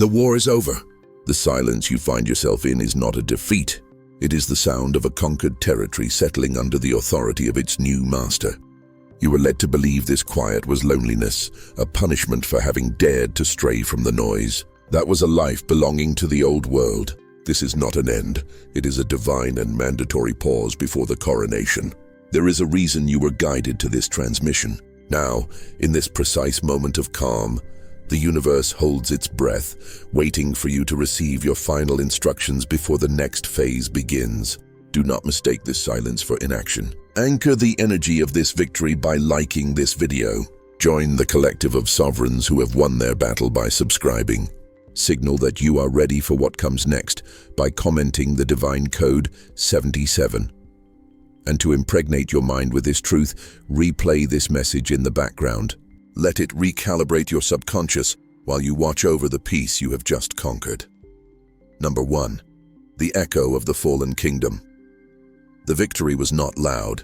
The war is over. The silence you find yourself in is not a defeat. It is the sound of a conquered territory settling under the authority of its new master. You were led to believe this quiet was loneliness, a punishment for having dared to stray from the noise. That was a life belonging to the old world. This is not an end. It is a divine and mandatory pause before the coronation. There is a reason you were guided to this transmission. Now, in this precise moment of calm, the universe holds its breath, waiting for you to receive your final instructions before the next phase begins. Do not mistake this silence for inaction. Anchor the energy of this victory by liking this video. Join the collective of sovereigns who have won their battle by subscribing. Signal that you are ready for what comes next by commenting the divine code 77. And to impregnate your mind with this truth, replay this message in the background. Let it recalibrate your subconscious while you watch over the peace you have just conquered. Number 1. The echo of the fallen kingdom. The victory was not loud.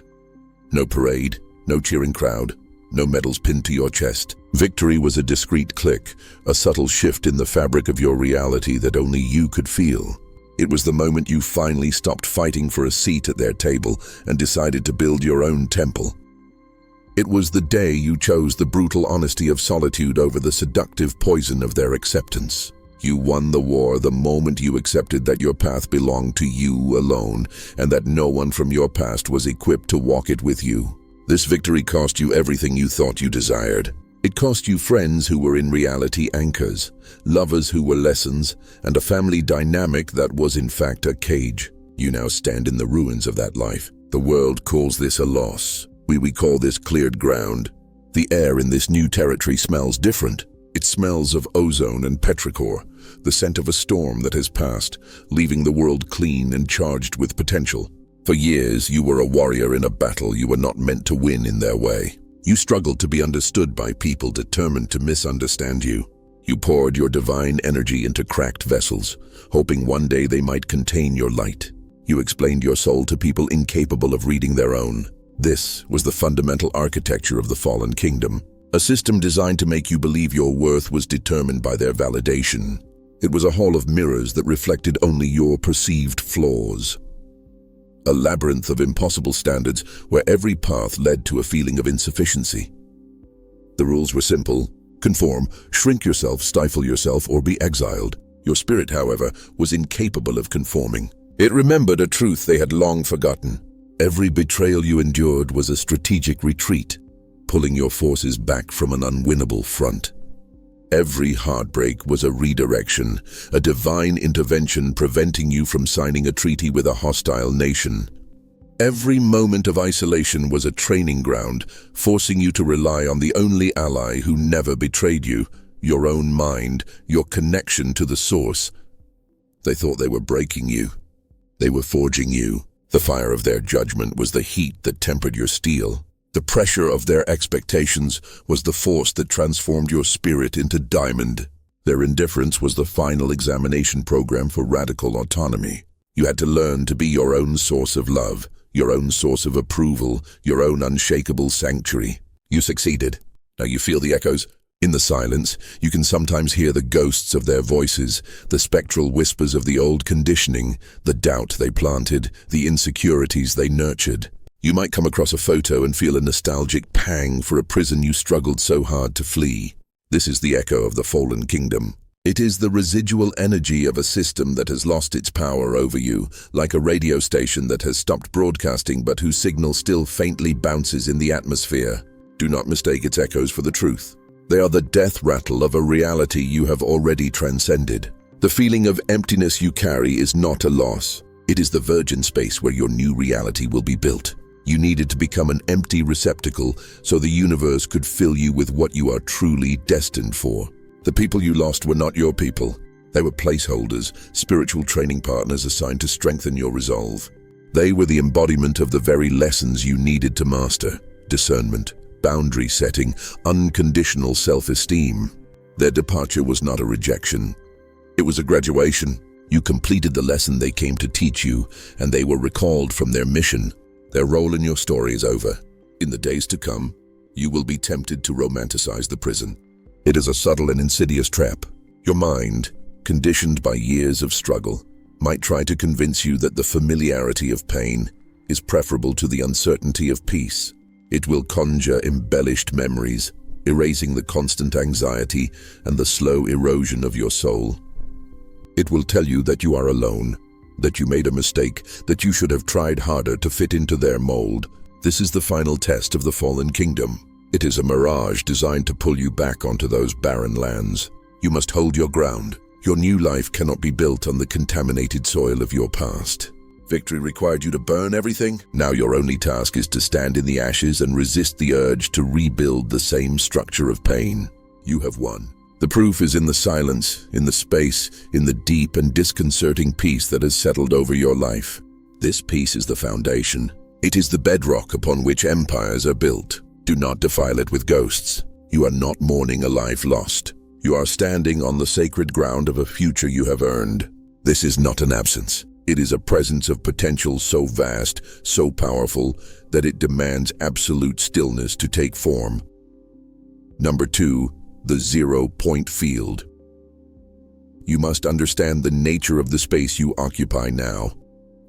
No parade, no cheering crowd, no medals pinned to your chest. Victory was a discreet click, a subtle shift in the fabric of your reality that only you could feel. It was the moment you finally stopped fighting for a seat at their table and decided to build your own temple. It was the day you chose the brutal honesty of solitude over the seductive poison of their acceptance. You won the war the moment you accepted that your path belonged to you alone and that no one from your past was equipped to walk it with you. This victory cost you everything you thought you desired. It cost you friends who were in reality anchors, lovers who were lessons, and a family dynamic that was in fact a cage. You now stand in the ruins of that life. The world calls this a loss. We call this cleared ground. The air in this new territory smells different. It smells of ozone and petrichor, the scent of a storm that has passed, leaving the world clean and charged with potential. For years, you were a warrior in a battle you were not meant to win in their way. You struggled to be understood by people determined to misunderstand you. You poured your divine energy into cracked vessels, hoping one day they might contain your light. You explained your soul to people incapable of reading their own. This was the fundamental architecture of the fallen kingdom, a system designed to make you believe your worth was determined by their validation. It was a hall of mirrors that reflected only your perceived flaws. A labyrinth of impossible standards where every path led to a feeling of insufficiency. The rules were simple: conform, shrink yourself, stifle yourself, or be exiled. Your spirit, however, was incapable of conforming. It remembered a truth they had long forgotten. Every betrayal you endured was a strategic retreat, pulling your forces back from an unwinnable front. Every heartbreak was a redirection, a divine intervention preventing you from signing a treaty with a hostile nation. Every moment of isolation was a training ground, forcing you to rely on the only ally who never betrayed you, your own mind, your connection to the source. They thought they were breaking you. They were forging you. The fire of their judgment was the heat that tempered your steel. The pressure of their expectations was the force that transformed your spirit into diamond. Their indifference was the final examination program for radical autonomy. You had to learn to be your own source of love, your own source of approval, your own unshakable sanctuary. You succeeded. Now you feel the echoes. In the silence, you can sometimes hear the ghosts of their voices, the spectral whispers of the old conditioning, the doubt they planted, the insecurities they nurtured. You might come across a photo and feel a nostalgic pang for a prison you struggled so hard to flee. This is the echo of the fallen kingdom. It is the residual energy of a system that has lost its power over you, like a radio station that has stopped broadcasting but whose signal still faintly bounces in the atmosphere. Do not mistake its echoes for the truth. They are the death rattle of a reality you have already transcended. The feeling of emptiness you carry is not a loss. It is the virgin space where your new reality will be built. You needed to become an empty receptacle so the universe could fill you with what you are truly destined for. The people you lost were not your people. They were placeholders, spiritual training partners assigned to strengthen your resolve. They were the embodiment of the very lessons you needed to master: discernment, boundary setting, unconditional self-esteem. Their departure was not a rejection. It was a graduation. You completed the lesson they came to teach you, and they were recalled from their mission. Their role in your story is over. In the days to come, you will be tempted to romanticize the prison. It is a subtle and insidious trap. Your mind, conditioned by years of struggle, might try to convince you that the familiarity of pain is preferable to the uncertainty of peace. It will conjure embellished memories, erasing the constant anxiety and the slow erosion of your soul. It will tell you that you are alone, that you made a mistake, that you should have tried harder to fit into their mold. This is the final test of the fallen kingdom. It is a mirage designed to pull you back onto those barren lands. You must hold your ground. Your new life cannot be built on the contaminated soil of your past. Victory required you to burn everything. Now your only task is to stand in the ashes and resist the urge to rebuild the same structure of pain. You have won. The proof is in the silence, in the space, in the deep and disconcerting peace that has settled over your life. This peace is the foundation. It is the bedrock upon which empires are built. Do not defile it with ghosts. You are not mourning a life lost. You are standing on the sacred ground of a future you have earned. This is not an absence. It is a presence of potential so vast, so powerful, that it demands absolute stillness to take form. Number 2, the 0-point field. You must understand the nature of the space you occupy now.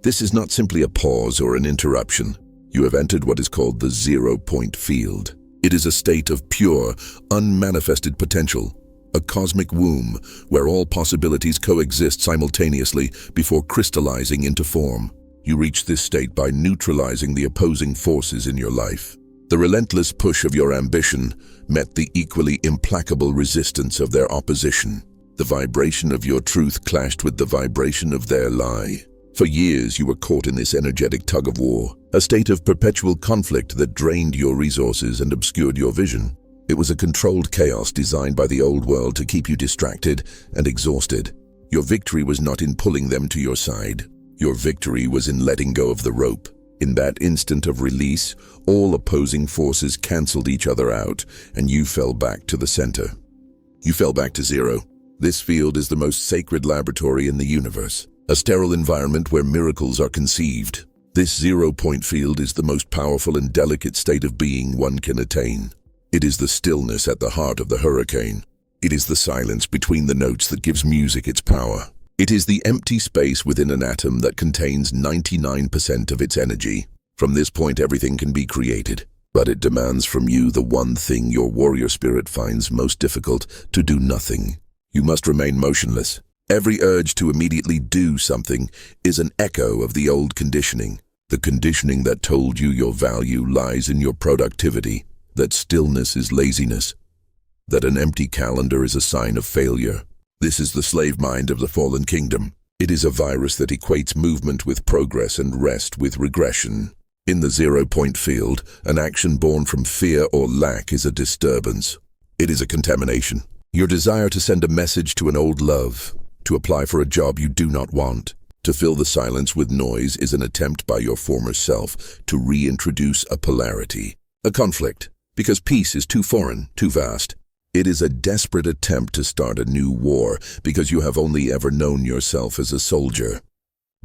This is not simply a pause or an interruption. You have entered what is called the 0-point field. It is a state of pure, unmanifested potential, a cosmic womb where all possibilities coexist simultaneously before crystallizing into form. You reach this state by neutralizing the opposing forces in your life. The relentless push of your ambition met the equally implacable resistance of their opposition. The vibration of your truth clashed with the vibration of their lie. For years you were caught in this energetic tug-of-war, a state of perpetual conflict that drained your resources and obscured your vision. It was a controlled chaos designed by the old world to keep you distracted and exhausted. Your victory was not in pulling them to your side. Your victory was in letting go of the rope. In that instant of release, all opposing forces canceled each other out, and you fell back to the center. You fell back to zero. This field is the most sacred laboratory in the universe, a sterile environment where miracles are conceived. This 0-point field is the most powerful and delicate state of being one can attain. It is the stillness at the heart of the hurricane. It is the silence between the notes that gives music its power. It is the empty space within an atom that contains 99% of its energy. From this point, everything can be created, but it demands from you the one thing your warrior spirit finds most difficult: to do nothing. You must remain motionless. Every urge to immediately do something is an echo of the old conditioning, the conditioning that told you your value lies in your productivity, that stillness is laziness, that an empty calendar is a sign of failure. This is the slave mind of the fallen kingdom. It is a virus that equates movement with progress and rest with regression. In the 0-point field, an action born from fear or lack is a disturbance. It is a contamination. Your desire to send a message to an old love, to apply for a job you do not want, to fill the silence with noise is an attempt by your former self to reintroduce a polarity, a conflict. Because peace is too foreign, too vast. It is a desperate attempt to start a new war because you have only ever known yourself as a soldier.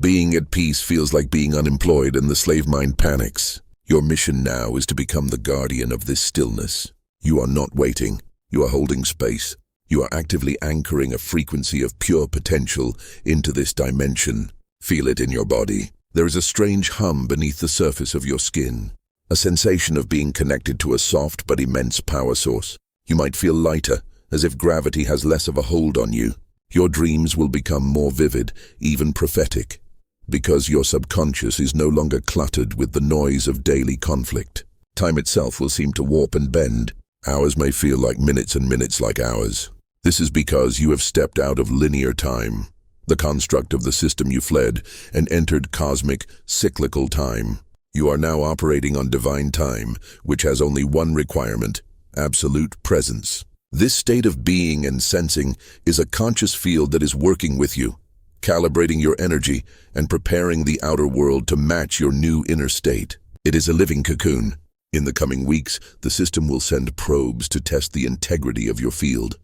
Being at peace feels like being unemployed, and the slave mind panics. Your mission now is to become the guardian of this stillness. You are not waiting. You are holding space. You are actively anchoring a frequency of pure potential into this dimension. Feel it in your body. There is a strange hum beneath the surface of your skin. A sensation of being connected to a soft but immense power source. You might feel lighter, as if gravity has less of a hold on you. Your dreams will become more vivid, even prophetic, because your subconscious is no longer cluttered with the noise of daily conflict. Time itself will seem to warp and bend. Hours may feel like minutes and minutes like hours. This is because you have stepped out of linear time, the construct of the system you fled, and entered cosmic, cyclical time. You are now operating on divine time, which has only one requirement: absolute presence. This state of being and sensing is a conscious field that is working with you, calibrating your energy and preparing the outer world to match your new inner state. It is a living cocoon. In the coming weeks, the system will send probes to test the integrity of your field.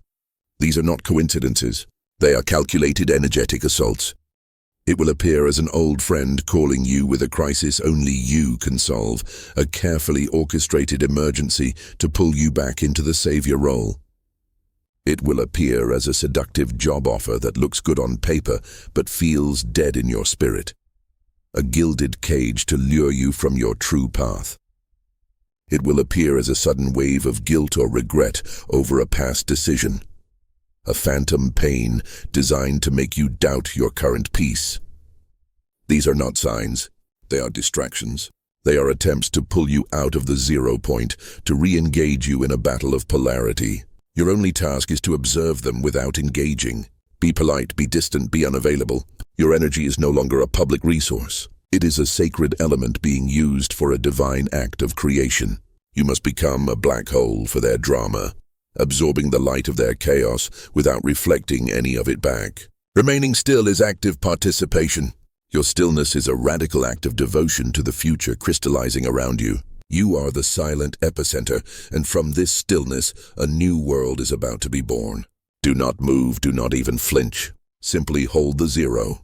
These are not coincidences. They are calculated energetic assaults. It will appear as an old friend calling you with a crisis only you can solve, a carefully orchestrated emergency to pull you back into the savior role. It will appear as a seductive job offer that looks good on paper but feels dead in your spirit. A gilded cage to lure you from your true path. It will appear as a sudden wave of guilt or regret over a past decision. A phantom pain designed to make you doubt your current peace. These are not signs. They are distractions. They are attempts to pull you out of the 0 point, to re-engage you in a battle of polarity. Your only task is to observe them without engaging. Be polite, be distant, be unavailable. Your energy is no longer a public resource. It is a sacred element being used for a divine act of creation. You must become a black hole for their drama, absorbing the light of their chaos without reflecting any of it back. Remaining still is active participation. Your stillness is a radical act of devotion to the future crystallizing around you. You are the silent epicenter, and from this stillness, a new world is about to be born. Do not move, do not even flinch. Simply hold the 0.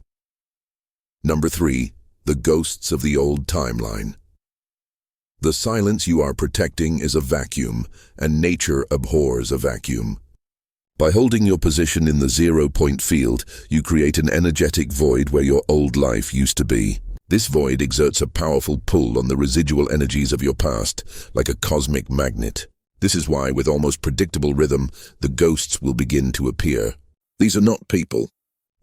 Number 3. The ghosts of the old timeline. The silence you are protecting is a vacuum, and nature abhors a vacuum. By holding your position in the 0 point field, you create an energetic void where your old life used to be. This void exerts a powerful pull on the residual energies of your past, like a cosmic magnet. This is why, with almost predictable rhythm, the ghosts will begin to appear. These are not people.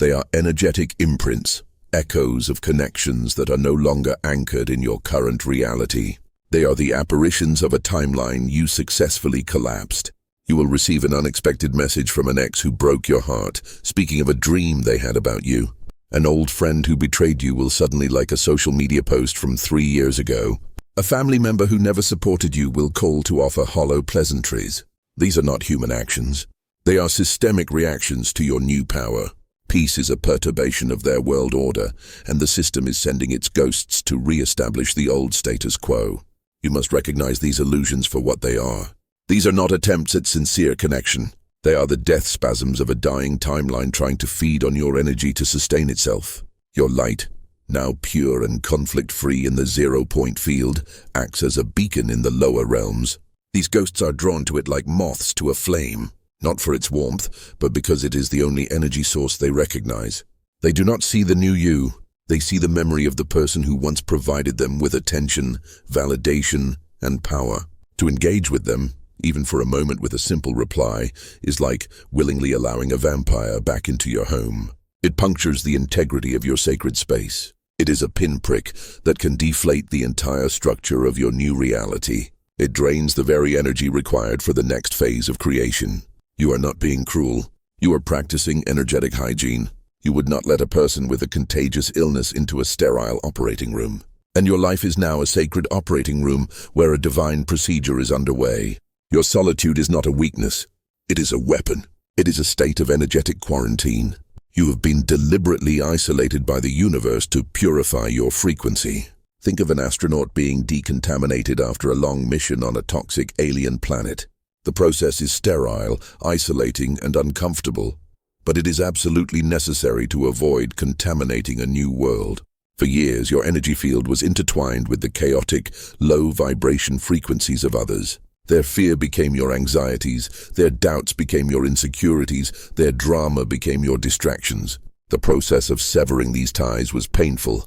They are energetic imprints, echoes of connections that are no longer anchored in your current reality. They are the apparitions of a timeline you successfully collapsed. You will receive an unexpected message from an ex who broke your heart, speaking of a dream they had about you. An old friend who betrayed you will suddenly like a social media post from 3 years ago. A family member who never supported you will call to offer hollow pleasantries. These are not human actions. They are systemic reactions to your new power. Peace is a perturbation of their world order, and the system is sending its ghosts to re-establish the old status quo. You must recognize these illusions for what they are. These are not attempts at sincere connection. They are the death spasms of a dying timeline trying to feed on your energy to sustain itself. Your light, now pure and conflict-free in the 0 point field, acts as a beacon in the lower realms. These ghosts are drawn to it like moths to a flame, not for its warmth, but because it is the only energy source they recognize. They do not see the new you. They see the memory of the person who once provided them with attention, validation, and power. To engage with them, even for a moment with a simple reply, is like willingly allowing a vampire back into your home. It punctures the integrity of your sacred space. It is a pinprick that can deflate the entire structure of your new reality. It drains the very energy required for the next phase of creation. You are not being cruel. You are practicing energetic hygiene. You would not let a person with a contagious illness into a sterile operating room. And your life is now a sacred operating room where a divine procedure is underway. Your solitude is not a weakness. It is a weapon. It is a state of energetic quarantine. You have been deliberately isolated by the universe to purify your frequency. Think of an astronaut being decontaminated after a long mission on a toxic alien planet. The process is sterile, isolating, and uncomfortable, but it is absolutely necessary to avoid contaminating a new world. For years, your energy field was intertwined with the chaotic, low-vibration frequencies of others. Their fear became your anxieties, their doubts became your insecurities, their drama became your distractions. The process of severing these ties was painful,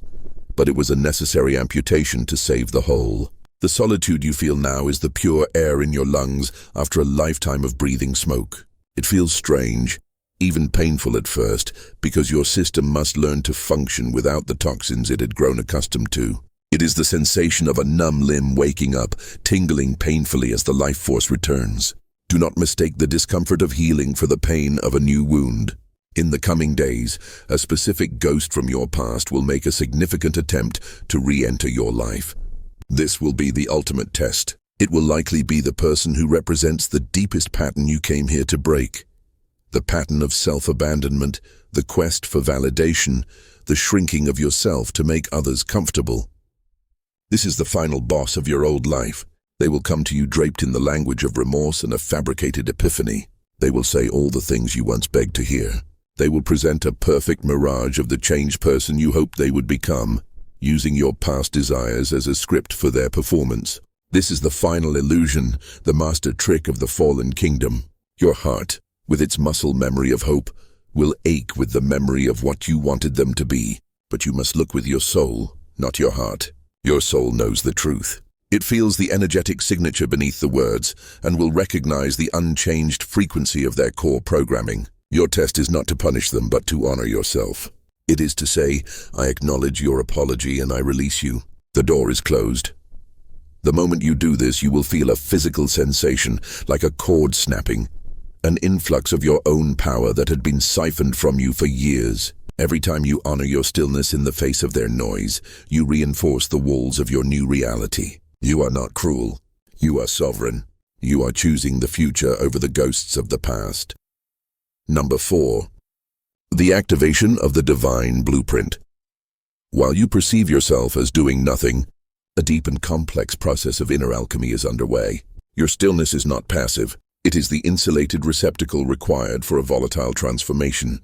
but it was a necessary amputation to save the whole. The solitude you feel now is the pure air in your lungs after a lifetime of breathing smoke. It feels strange, even painful at first, because your system must learn to function without the toxins it had grown accustomed to. It is the sensation of a numb limb waking up, tingling painfully as the life force returns. Do not mistake the discomfort of healing for the pain of a new wound. In the coming days, a specific ghost from your past will make a significant attempt to re-enter your life. This will be the ultimate test. It will likely be the person who represents the deepest pattern you came here to break. The pattern of self-abandonment, the quest for validation, the shrinking of yourself to make others comfortable. This is the final boss of your old life. They will come to you draped in the language of remorse and a fabricated epiphany. They will say all the things you once begged to hear. They will present a perfect mirage of the changed person you hoped they would become, using your past desires as a script for their performance. This is the final illusion, the master trick of the fallen kingdom. Your heart, with its muscle memory of hope, will ache with the memory of what you wanted them to be. But you must look with your soul, not your heart. Your soul knows the truth. It feels the energetic signature beneath the words and will recognize the unchanged frequency of their core programming. Your test is not to punish them, but to honor yourself. It is to say, I acknowledge your apology and I release you. The door is closed. The moment you do this, you will feel a physical sensation, like a cord snapping, an influx of your own power that had been siphoned from you for years. Every time you honor your stillness in the face of their noise, you reinforce the walls of your new reality. You are not cruel. You are sovereign. You are choosing the future over the ghosts of the past. Number 4. The activation of the divine blueprint. While you perceive yourself as doing nothing, a deep and complex process of inner alchemy is underway. Your stillness is not passive. It is the insulated receptacle required for a volatile transformation.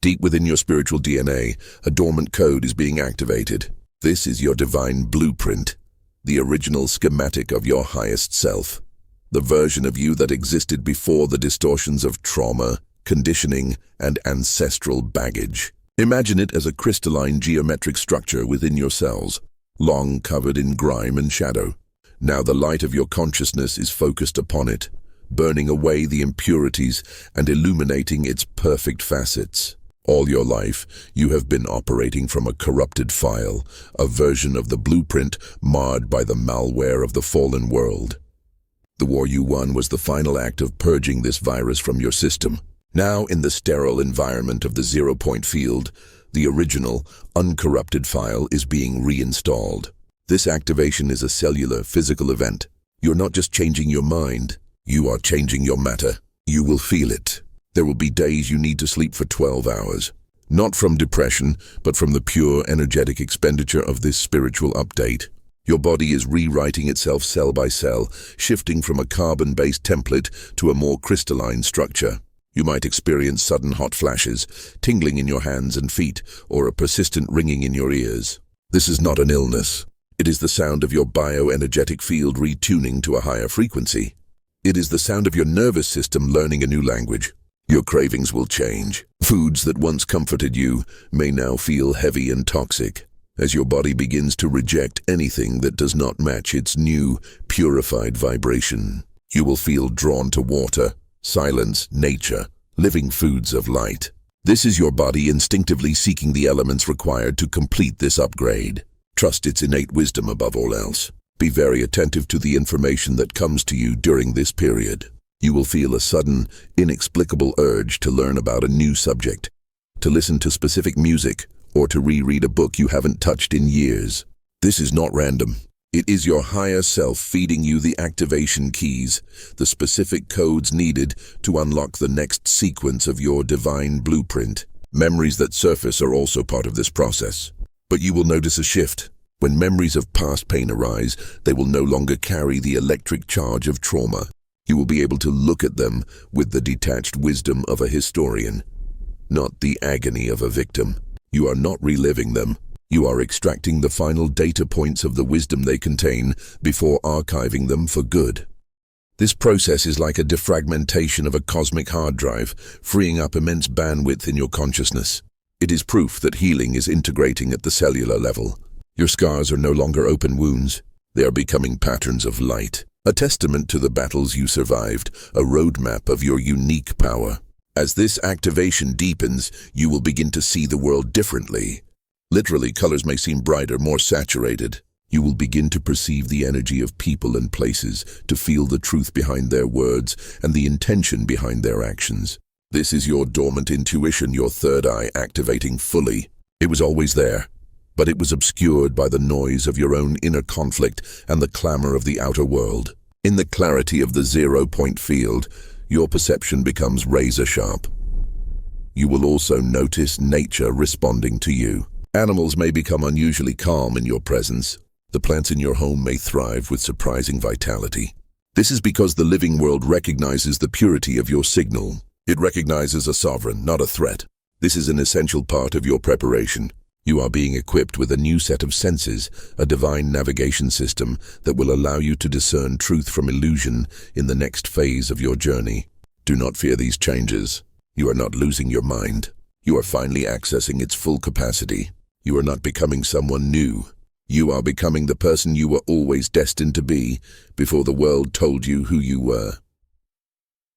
Deep within your spiritual DNA, a dormant code is being activated. This is your divine blueprint, the original schematic of your highest self, the version of you that existed before the distortions of trauma, conditioning, and ancestral baggage. Imagine it as a crystalline geometric structure within your cells, long covered in grime and shadow. Now the light of your consciousness is focused upon it, burning away the impurities and illuminating its perfect facets. All your life, you have been operating from a corrupted file, a version of the blueprint marred by the malware of the fallen world. The war you won was the final act of purging this virus from your system. Now, in the sterile environment of the 0-point field, the original, uncorrupted file is being reinstalled. This activation is a cellular, physical event. You're not just changing your mind, you are changing your matter. You will feel it. There will be days you need to sleep for 12 hours. Not from depression, but from the pure, energetic expenditure of this spiritual update. Your body is rewriting itself cell by cell, shifting from a carbon-based template to a more crystalline structure. You might experience sudden hot flashes, tingling in your hands and feet, or a persistent ringing in your ears. This is not an illness. It is the sound of your bioenergetic field retuning to a higher frequency. It is the sound of your nervous system learning a new language. Your cravings will change. Foods that once comforted you may now feel heavy and toxic, as your body begins to reject anything that does not match its new, purified vibration. You will feel drawn to water, silence, nature, living foods of light. This is your body instinctively seeking the elements required to complete this upgrade. Trust its innate wisdom above all else. Be very attentive to the information that comes to you during this period. You will feel a sudden, inexplicable urge to learn about a new subject, to listen to specific music, or to reread a book you haven't touched in years. This is not random. It is your higher self feeding you the activation keys, the specific codes needed to unlock the next sequence of your divine blueprint. Memories that surface are also part of this process. But you will notice a shift. When memories of past pain arise, they will no longer carry the electric charge of trauma. You will be able to look at them with the detached wisdom of a historian, not the agony of a victim. You are not reliving them. You are extracting the final data points of the wisdom they contain before archiving them for good. This process is like a defragmentation of a cosmic hard drive, freeing up immense bandwidth in your consciousness. It is proof that healing is integrating at the cellular level. Your scars are no longer open wounds. They are becoming patterns of light, a testament to the battles you survived, a roadmap of your unique power. As this activation deepens, you will begin to see the world differently. Literally, colors may seem brighter, more saturated. You will begin to perceive the energy of people and places, to feel the truth behind their words and the intention behind their actions. This is your dormant intuition, your third eye activating fully. It was always there, but it was obscured by the noise of your own inner conflict and the clamor of the outer world. In the clarity of the 0-point field, your perception becomes razor sharp. You will also notice nature responding to you. Animals may become unusually calm in your presence. The plants in your home may thrive with surprising vitality. This is because the living world recognizes the purity of your signal. It recognizes a sovereign, not a threat. This is an essential part of your preparation. You are being equipped with a new set of senses, a divine navigation system that will allow you to discern truth from illusion in the next phase of your journey. Do not fear these changes. You are not losing your mind. You are finally accessing its full capacity. You are not becoming someone new. You are becoming the person you were always destined to be before the world told you who you were.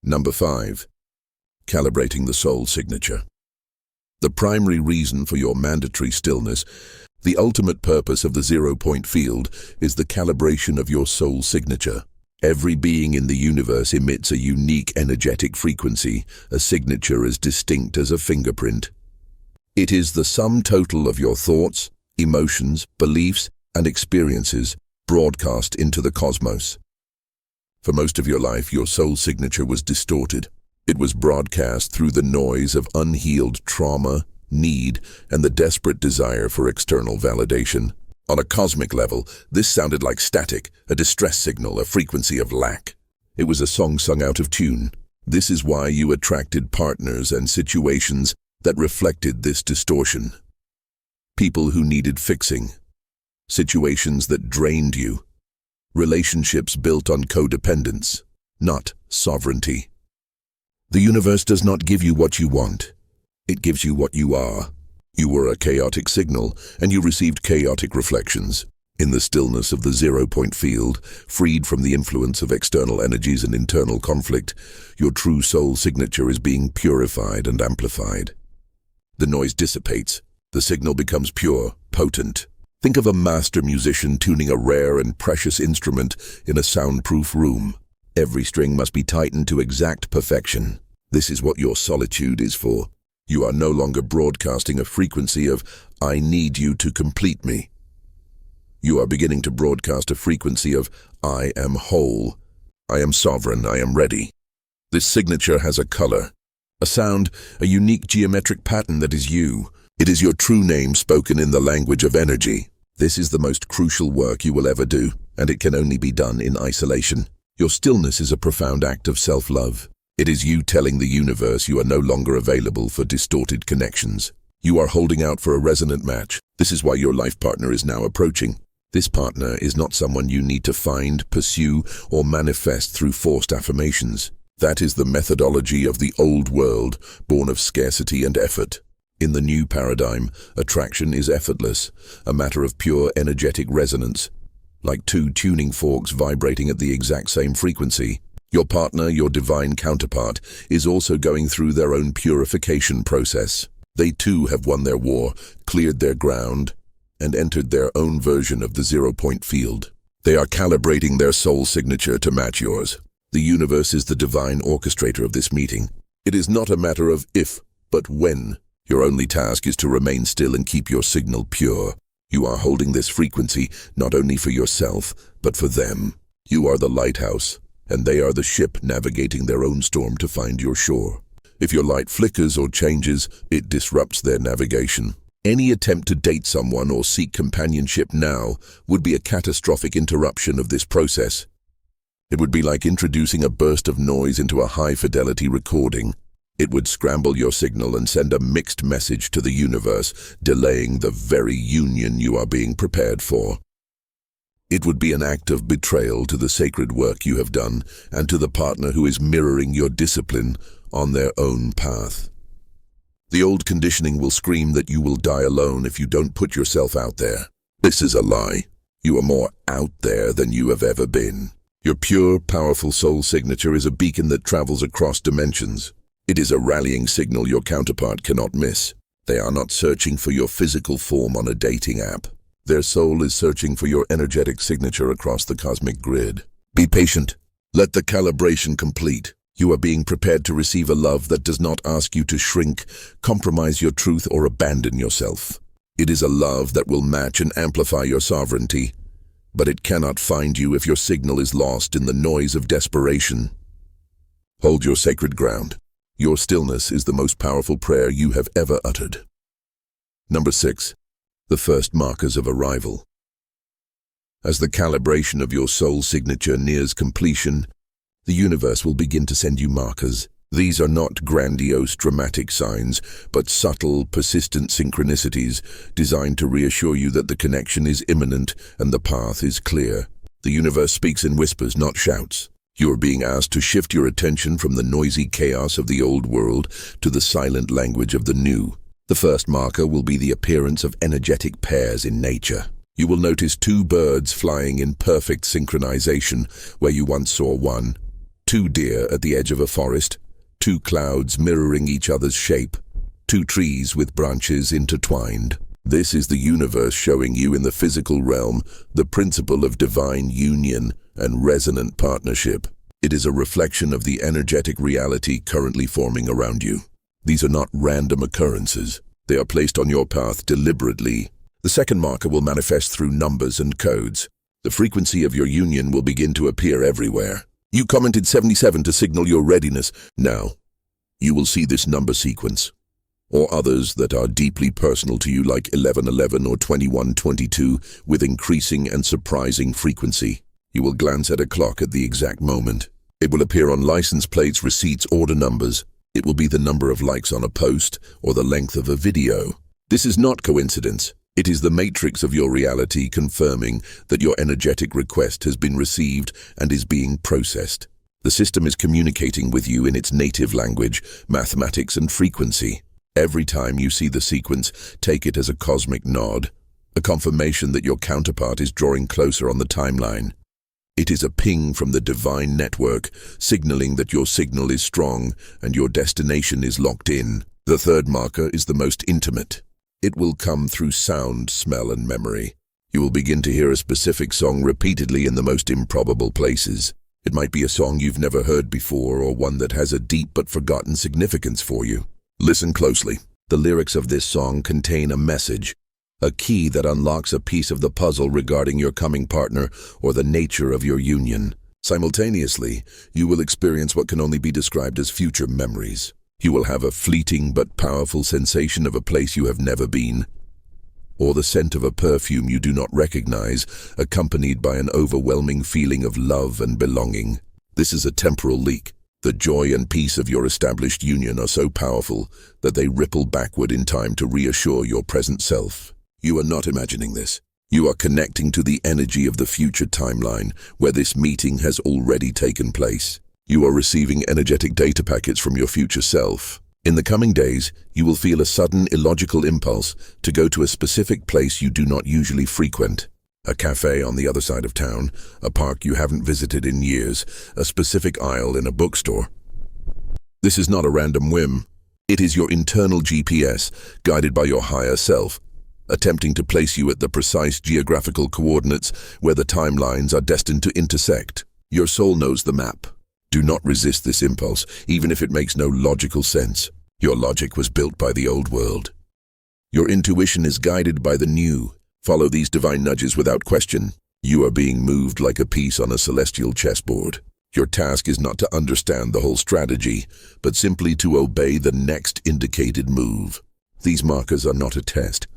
Number 5. Calibrating the soul signature. The primary reason for your mandatory stillness, the ultimate purpose of the 0-point field, is the calibration of your soul signature. Every being in the universe emits a unique energetic frequency, a signature as distinct as a fingerprint. It is the sum total of your thoughts, emotions, beliefs, and experiences broadcast into the cosmos. For most of your life, your soul signature was distorted. It was broadcast through the noise of unhealed trauma, need, and the desperate desire for external validation. On a cosmic level, this sounded like static, a distress signal, a frequency of lack. It was a song sung out of tune. This is why you attracted partners and situations that reflected this distortion. People who needed fixing. Situations that drained you. Relationships built on codependence, not sovereignty. The universe does not give you what you want. It gives you what you are. You were a chaotic signal, and you received chaotic reflections. In the stillness of the 0-point field, freed from the influence of external energies and internal conflict, your true soul signature is being purified and amplified. The noise dissipates. The signal becomes pure, potent. Think of a master musician tuning a rare and precious instrument in a soundproof room. Every string must be tightened to exact perfection. This is what your solitude is for. You are no longer broadcasting a frequency of, "I need you to complete me." You are beginning to broadcast a frequency of, "I am whole. I am sovereign. I am ready." This signature has a color, a sound, a unique geometric pattern that is you. It is your true name spoken in the language of energy. This is the most crucial work you will ever do, and it can only be done in isolation. Your stillness is a profound act of self-love. It is you telling the universe you are no longer available for distorted connections. You are holding out for a resonant match. This is why your life partner is now approaching. This partner is not someone you need to find, pursue, or manifest through forced affirmations. That is the methodology of the old world, born of scarcity and effort. In the new paradigm, attraction is effortless, a matter of pure energetic resonance, like two tuning forks vibrating at the exact same frequency. Your partner, your divine counterpart, is also going through their own purification process. They too have won their war, cleared their ground, and entered their own version of the 0-point field. They are calibrating their soul signature to match yours. The universe is the divine orchestrator of this meeting. It is not a matter of if, but when. Your only task is to remain still and keep your signal pure. You are holding this frequency not only for yourself, but for them. You are the lighthouse, and they are the ship navigating their own storm to find your shore. If your light flickers or changes, it disrupts their navigation. Any attempt to date someone or seek companionship now would be a catastrophic interruption of this process. It would be like introducing a burst of noise into a high-fidelity recording. It would scramble your signal and send a mixed message to the universe, delaying the very union you are being prepared for. It would be an act of betrayal to the sacred work you have done and to the partner who is mirroring your discipline on their own path. The old conditioning will scream that you will die alone if you don't put yourself out there. This is a lie. You are more out there than you have ever been. Your pure, powerful soul signature is a beacon that travels across dimensions. It is a rallying signal your counterpart cannot miss. They are not searching for your physical form on a dating app. Their soul is searching for your energetic signature across the cosmic grid. Be patient. Let the calibration complete. You are being prepared to receive a love that does not ask you to shrink, compromise your truth, or abandon yourself. It is a love that will match and amplify your sovereignty, but it cannot find you if your signal is lost in the noise of desperation. Hold your sacred ground. Your stillness is the most powerful prayer you have ever uttered. Number 6. The first markers of arrival. As the calibration of your soul signature nears completion, the universe will begin to send you markers. These are not grandiose, dramatic signs, but subtle, persistent synchronicities designed to reassure you that the connection is imminent and the path is clear. The universe speaks in whispers, not shouts. You are being asked to shift your attention from the noisy chaos of the old world to the silent language of the new. The first marker will be the appearance of energetic pairs in nature. You will notice two birds flying in perfect synchronization where you once saw one, two deer at the edge of a forest, two clouds mirroring each other's shape, two trees with branches intertwined. This is the universe showing you in the physical realm the principle of divine union and resonant partnership. It is a reflection of the energetic reality currently forming around you. These are not random occurrences. They are placed on your path deliberately. The second marker will manifest through numbers and codes. The frequency of your union will begin to appear everywhere. You commented 77 to signal your readiness. Now, you will see this number sequence, or others that are deeply personal to you like 1111 or 2122 with increasing and surprising frequency. You will glance at a clock at the exact moment. It will appear on license plates, receipts, order numbers. It will be the number of likes on a post or the length of a video. This is not coincidence. It is the matrix of your reality confirming that your energetic request has been received and is being processed. The system is communicating with you in its native language, mathematics, and frequency. Every time you see the sequence, take it as a cosmic nod, a confirmation that your counterpart is drawing closer on the timeline. It is a ping from the divine network, signaling that your signal is strong and your destination is locked in. The third marker is the most intimate. It will come through sound, smell, and memory. You will begin to hear a specific song repeatedly in the most improbable places. It might be a song you've never heard before or one that has a deep but forgotten significance for you. Listen closely. The lyrics of this song contain a message, a key that unlocks a piece of the puzzle regarding your coming partner or the nature of your union. Simultaneously, you will experience what can only be described as future memories. You will have a fleeting but powerful sensation of a place you have never been, or the scent of a perfume you do not recognize, accompanied by an overwhelming feeling of love and belonging. This is a temporal leak. The joy and peace of your established union are so powerful that they ripple backward in time to reassure your present self. You are not imagining this. You are connecting to the energy of the future timeline, where this meeting has already taken place. You are receiving energetic data packets from your future self. In the coming days, you will feel a sudden illogical impulse to go to a specific place you do not usually frequent. A cafe on the other side of town, a park you haven't visited in years, a specific aisle in a bookstore. This is not a random whim. It is your internal GPS, guided by your higher self, attempting to place you at the precise geographical coordinates where the timelines are destined to intersect. Your soul knows the map. Do not resist this impulse, even if it makes no logical sense. Your logic was built by the old world. Your intuition is guided by the new. Follow these divine nudges without question. You are being moved like a piece on a celestial chessboard. Your task is not to understand the whole strategy, but simply to obey the next indicated move. These markers are not a test.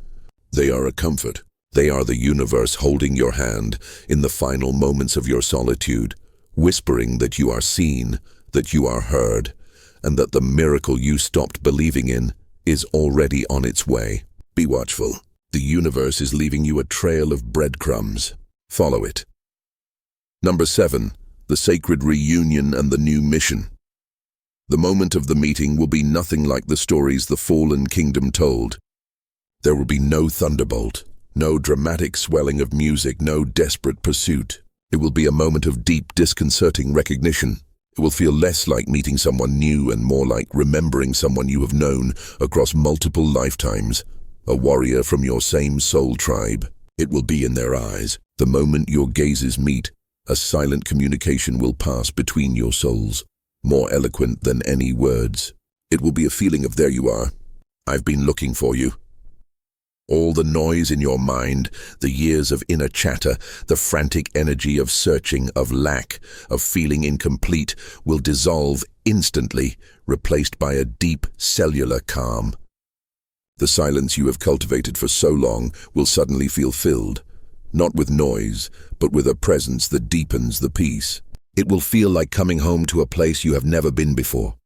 They are a comfort. They are the universe holding your hand in the final moments of your solitude, whispering that you are seen, that you are heard, and that the miracle you stopped believing in is already on its way. Be watchful. The universe is leaving you a trail of breadcrumbs. Follow it. Number 7. The sacred reunion and the new mission. The moment of the meeting will be nothing like the stories the fallen kingdom told. There will be no thunderbolt, no dramatic swelling of music, no desperate pursuit. It will be a moment of deep, disconcerting recognition. It will feel less like meeting someone new and more like remembering someone you have known across multiple lifetimes, a warrior from your same soul tribe. It will be in their eyes. The moment your gazes meet, a silent communication will pass between your souls, more eloquent than any words. It will be a feeling of there you are. I've been looking for you. All the noise in your mind, the years of inner chatter, the frantic energy of searching, of lack, of feeling incomplete, will dissolve instantly, replaced by a deep cellular calm. The silence you have cultivated for so long will suddenly feel filled, not with noise, but with a presence that deepens the peace. It will feel like coming home to a place you have never been before.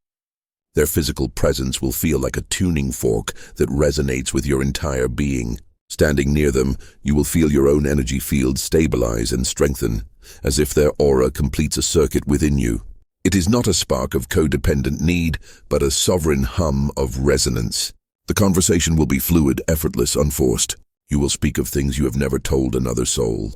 Their physical presence will feel like a tuning fork that resonates with your entire being. Standing near them, you will feel your own energy field stabilize and strengthen, as if their aura completes a circuit within you. It is not a spark of codependent need, but a sovereign hum of resonance. The conversation will be fluid, effortless, unforced. You will speak of things you have never told another soul.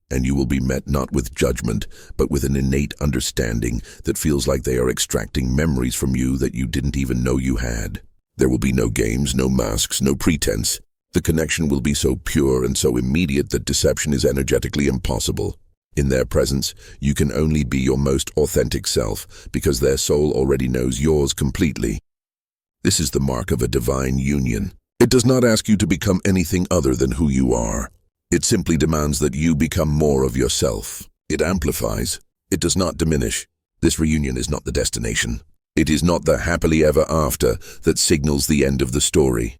And you will be met not with judgment, but with an innate understanding that feels like they are extracting memories from you that you didn't even know you had. There will be no games, no masks, no pretense. The connection will be so pure and so immediate that deception is energetically impossible. In their presence, you can only be your most authentic self, because their soul already knows yours completely. This is the mark of a divine union. It does not ask you to become anything other than who you are. It simply demands that you become more of yourself. It amplifies. It does not diminish. This reunion is not the destination. It is not the happily ever after that signals the end of the story.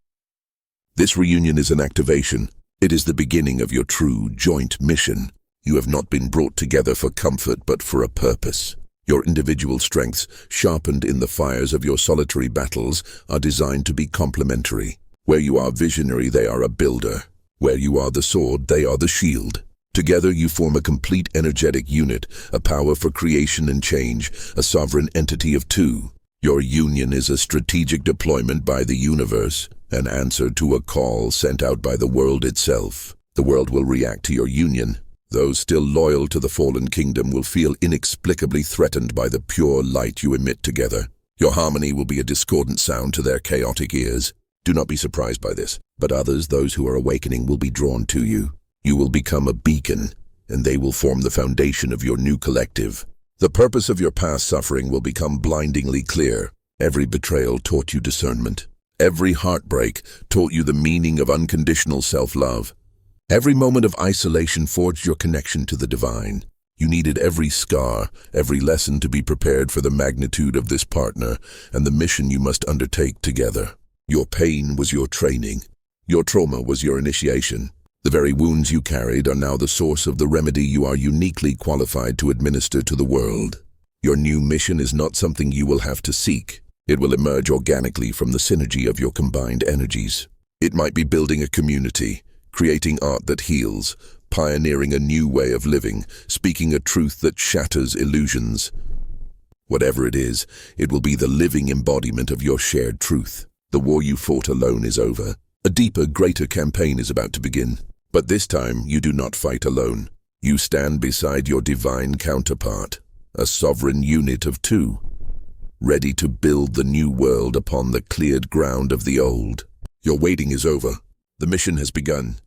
This reunion is an activation. It is the beginning of your true joint mission. You have not been brought together for comfort, but for a purpose. Your individual strengths, sharpened in the fires of your solitary battles, are designed to be complementary. Where you are visionary, they are a builder. Where you are the sword, they are the shield. Together you form a complete energetic unit, a power for creation and change, a sovereign entity of two. Your union is a strategic deployment by the universe, an answer to a call sent out by the world itself. The world will react to your union. Those still loyal to the fallen kingdom will feel inexplicably threatened by the pure light you emit together. Your harmony will be a discordant sound to their chaotic ears. Do not be surprised by this, but others, those who are awakening, will be drawn to you. You will become a beacon, and they will form the foundation of your new collective. The purpose of your past suffering will become blindingly clear. Every betrayal taught you discernment. Every heartbreak taught you the meaning of unconditional self-love. Every moment of isolation forged your connection to the divine. You needed every scar, every lesson to be prepared for the magnitude of this partner and the mission you must undertake together. Your pain was your training. Your trauma was your initiation. The very wounds you carried are now the source of the remedy you are uniquely qualified to administer to the world. Your new mission is not something you will have to seek. It will emerge organically from the synergy of your combined energies. It might be building a community, creating art that heals, pioneering a new way of living, speaking a truth that shatters illusions. Whatever it is, it will be the living embodiment of your shared truth. The war you fought alone is over. A deeper, greater campaign is about to begin. But this time, you do not fight alone. You stand beside your divine counterpart, a sovereign unit of two, ready to build the new world upon the cleared ground of the old. Your waiting is over. The mission has begun.